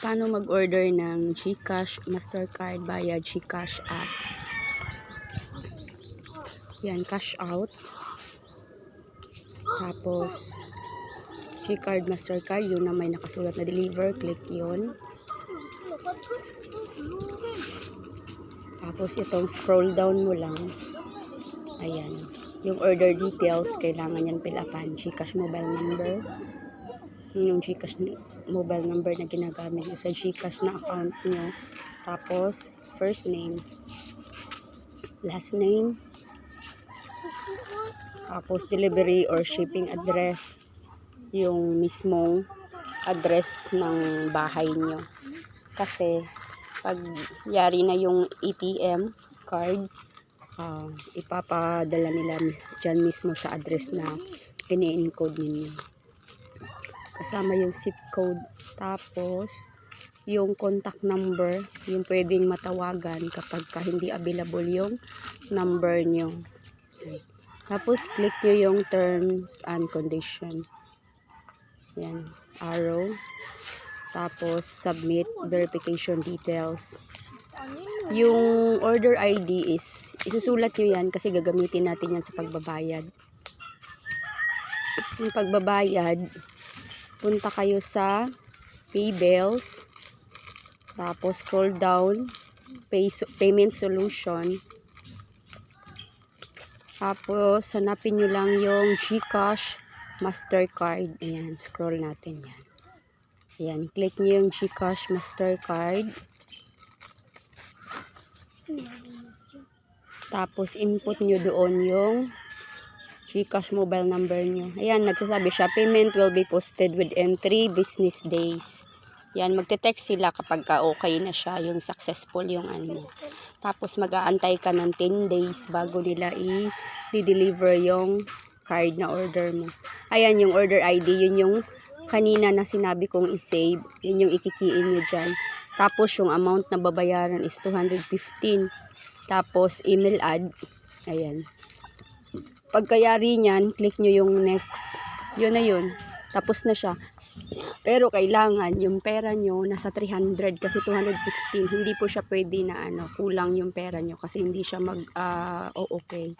Paano mag-order ng gcash, mastercard via gcash app. Yan, cash out. Tapos gcard, mastercard, yun na may nakasulat na deliver, click yun. Tapos itong scroll down mo lang, ayan, yung order details, kailangan yan fill upan. Gcash mobile number, yung Gcash mobile number na ginagamit sa Gcash na account nyo. Tapos first name, last name, tapos delivery or shipping address, yung mismong address ng bahay nyo. Kasi pag yari na yung ATM card, ipapadala nila dyan mismo sa address na ini-encode ninyo. Kasama yung zip code. Tapos yung contact number, yung pwedeng matawagan kapag hindi available yung number nyo. Tapos click nyo yung terms and condition. Yan, arrow. Tapos submit verification details. Yung order ID is isusulat nyo yan kasi gagamitin natin yan sa pagbabayad. Yung pagbabayad, punta kayo sa paybills, tapos scroll down, payment solution, tapos hanapin nyo lang yung gcash, mastercard. Ayan, scroll natin yan. Ayan, click nyo yung gcash, mastercard, tapos input nyo doon yung gcash mobile number nyo. Ayan, nagsasabi siya, payment will be posted within 3 business days. Yan, magte-text sila kapag okay na siya, yung successful yung ano. Tapos mag-aantay ka ng 10 days bago nila i-deliver yung card na order mo. Ayan, yung order ID, yun yung kanina na sinabi kong i-save. Yun yung ikikiin nyo dyan. Tapos yung amount na babayaran is 215. Tapos email ad. Ayan. Pagkayari nyan, click nyo yung next. Yun na yun. Tapos na siya. Pero kailangan yung pera nyo nasa 300 kasi 215. Hindi po siya pwede na kulang yung pera nyo kasi hindi siya okay.